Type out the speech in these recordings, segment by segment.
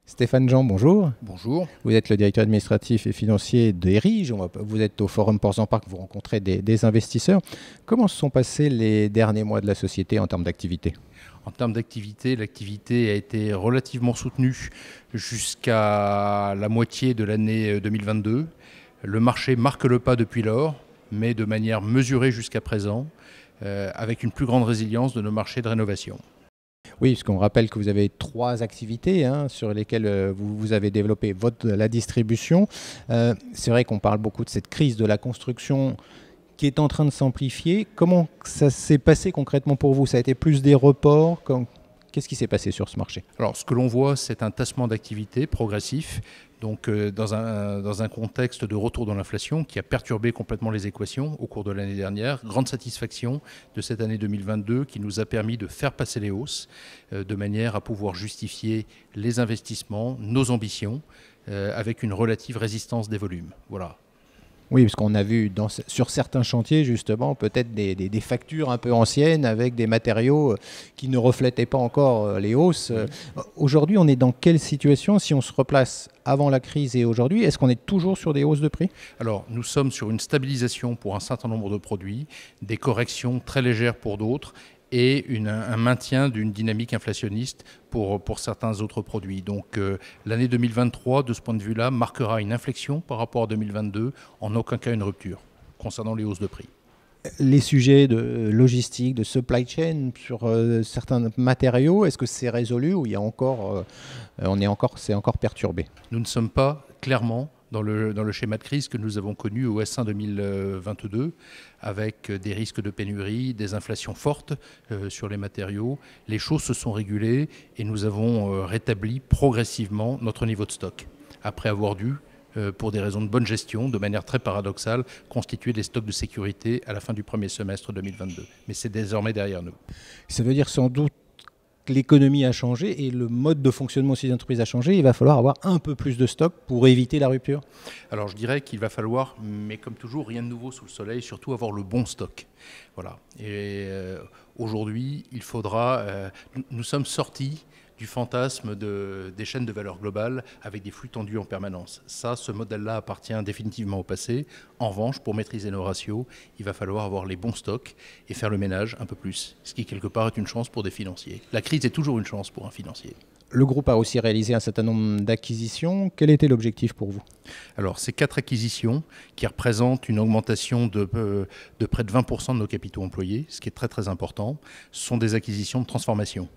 Stéphane Jean, bonjour. Bonjour. Vous êtes le directeur administratif et financier d'Erige. Vous êtes au Forum Ports en Parc, vous rencontrez des investisseurs. Comment se sont passés les derniers mois de la société en termes d'activité? En termes d'activité, l'activité a été relativement soutenue jusqu'à la moitié de l'année 2022. Le marché marque le pas depuis lors, mais de manière mesurée jusqu'à présent, avec une plus grande résilience de nos marchés de rénovation. Oui, puisqu'on rappelle que vous avez trois activités sur lesquelles vous avez développé la distribution. C'est vrai qu'on parle beaucoup de cette crise de la construction qui est en train de s'amplifier. Comment ça s'est passé concrètement pour vous? Ça a été plus des reports? Qu'est-ce qui s'est passé sur ce marché? Alors, ce que l'on voit, c'est un tassement d'activité progressif, donc dans un contexte de retour dans l'inflation qui a perturbé complètement les équations au cours de l'année dernière. Grande satisfaction de cette année 2022 qui nous a permis de faire passer les hausses de manière à pouvoir justifier les investissements, nos ambitions, avec une relative résistance des volumes. Voilà. Oui, parce qu'on a vu sur certains chantiers, justement, peut-être des factures un peu anciennes avec des matériaux qui ne reflétaient pas encore les hausses. Aujourd'hui, on est dans quelle situation si on se replace avant la crise et aujourd'hui? Est-ce qu'on est toujours sur des hausses de prix? Alors, nous sommes sur une stabilisation pour un certain nombre de produits, des corrections très légères pour d'autres, et un maintien d'une dynamique inflationniste pour certains autres produits. Donc l'année 2023, de ce point de vue-là, marquera une inflexion par rapport à 2022, en aucun cas une rupture concernant les hausses de prix. Les sujets de logistique, de supply chain sur certains matériaux, est-ce que c'est résolu ou c'est encore perturbé? Nous ne sommes pas clairement dans le schéma de crise que nous avons connu au S1 2022, avec des risques de pénurie, des inflations fortes sur les matériaux. Les choses se sont régulées et nous avons rétabli progressivement notre niveau de stock, après avoir dû, pour des raisons de bonne gestion, de manière très paradoxale, constituer des stocks de sécurité à la fin du premier semestre 2022. Mais c'est désormais derrière nous. Ça veut dire sans doute l'économie a changé et le mode de fonctionnement aussi des entreprises a changé. Il va falloir avoir un peu plus de stock pour éviter la rupture. Alors je dirais qu'il va falloir, mais comme toujours, rien de nouveau sous le soleil, surtout avoir le bon stock. Voilà. Et aujourd'hui, il faudra... nous sommes sortis du fantasme des chaînes de valeur globale avec des flux tendus en permanence. Ça, ce modèle-là appartient définitivement au passé. En revanche, pour maîtriser nos ratios, il va falloir avoir les bons stocks et faire le ménage un peu plus, ce qui quelque part est une chance pour des financiers. La crise est toujours une chance pour un financier. Le groupe a aussi réalisé un certain nombre d'acquisitions. Quel était l'objectif pour vous? Alors, ces 4 acquisitions qui représentent une augmentation de près de 20% de nos capitaux employés, ce qui est très très important, sont des acquisitions de transformation.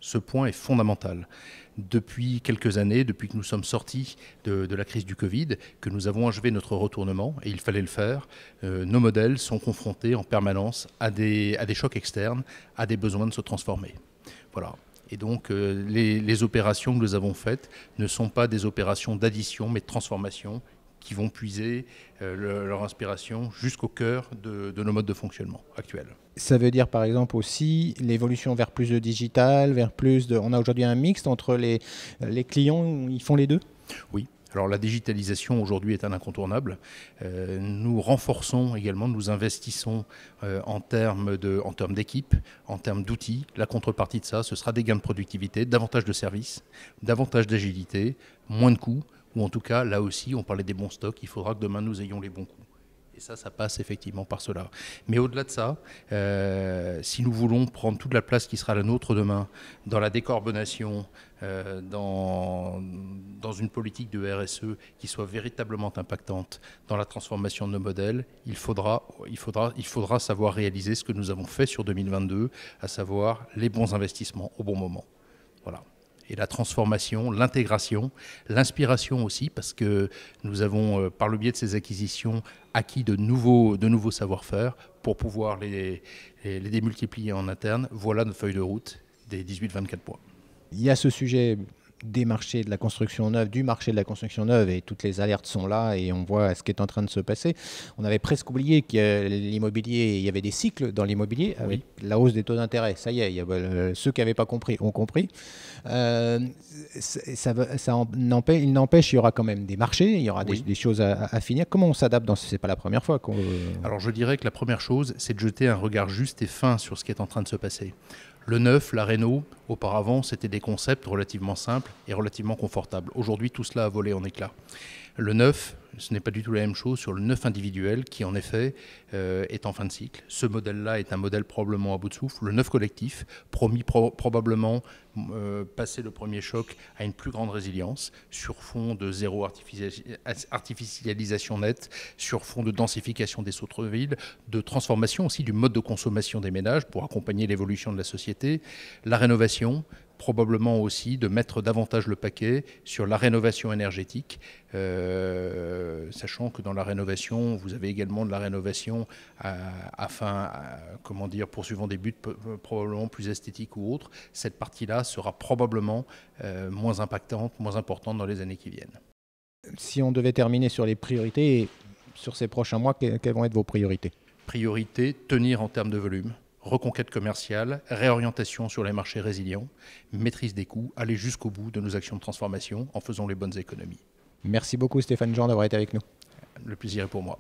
Ce point est fondamental. Depuis quelques années, depuis que nous sommes sortis de la crise du Covid, que nous avons achevé notre retournement, et il fallait le faire, nos modèles sont confrontés en permanence à des chocs externes, à des besoins de se transformer. Voilà. Et donc, les opérations que nous avons faites ne sont pas des opérations d'addition, mais de transformation qui vont puiser leur inspiration jusqu'au cœur de nos modes de fonctionnement actuels. Ça veut dire par exemple aussi l'évolution vers plus de digital, vers plus de... On a aujourd'hui un mixte entre les clients, ils font les deux? Oui. Alors la digitalisation aujourd'hui est un incontournable. Nous renforçons également, nous investissons en termes d'équipe, en termes d'outils. La contrepartie de ça, ce sera des gains de productivité, davantage de services, davantage d'agilité, moins de coûts, ou en tout cas, là aussi, on parlait des bons stocks, il faudra que demain nous ayons les bons coûts. Et ça passe effectivement par cela. Mais au-delà de ça, si nous voulons prendre toute la place qui sera la nôtre demain dans la décarbonation, dans une politique de RSE qui soit véritablement impactante dans la transformation de nos modèles, il faudra savoir réaliser ce que nous avons fait sur 2022, à savoir les bons investissements au bon moment. Voilà. Et la transformation, l'intégration, l'inspiration aussi, parce que nous avons, par le biais de ces acquisitions, acquis de nouveaux savoir-faire pour pouvoir les démultiplier en interne. Voilà notre feuille de route des 18-24 points. Il y a ce sujet des marchés de la construction neuve, du marché de la construction neuve, et toutes les alertes sont là et on voit ce qui est en train de se passer. On avait presque oublié qu'il l'immobilier, il y avait des cycles dans l'immobilier avec la hausse des taux d'intérêt. Ça y est, ceux qui n'avaient pas compris ont compris. Il n'empêche, il y aura quand même des marchés, il y aura des choses à finir. Comment on s'adapte ce n'est pas la première fois Alors je dirais que la première chose, c'est de jeter un regard juste et fin sur ce qui est en train de se passer. Le neuf, la réno, auparavant, c'était des concepts relativement simples et relativement confortables. Aujourd'hui, tout cela a volé en éclats. Le neuf, ce n'est pas du tout la même chose sur le neuf individuel qui, en effet, est en fin de cycle. Ce modèle-là est un modèle probablement à bout de souffle. Le neuf collectif, promis probablement passer le premier choc à une plus grande résilience sur fond de zéro artificialisation nette, sur fond de densification des centres-villes, de transformation aussi du mode de consommation des ménages pour accompagner l'évolution de la société, la rénovation, probablement aussi de mettre davantage le paquet sur la rénovation énergétique, sachant que dans la rénovation, vous avez également de la rénovation poursuivant des buts probablement plus esthétiques ou autres. Cette partie-là sera probablement moins impactante, moins importante dans les années qui viennent. Si on devait terminer sur les priorités, sur ces prochains mois, quelles vont être vos priorités? Priorité, tenir en termes de volume. Reconquête commerciale, réorientation sur les marchés résilients, maîtrise des coûts, aller jusqu'au bout de nos actions de transformation en faisant les bonnes économies. Merci beaucoup Stéphane Jean d'avoir été avec nous. Le plaisir est pour moi.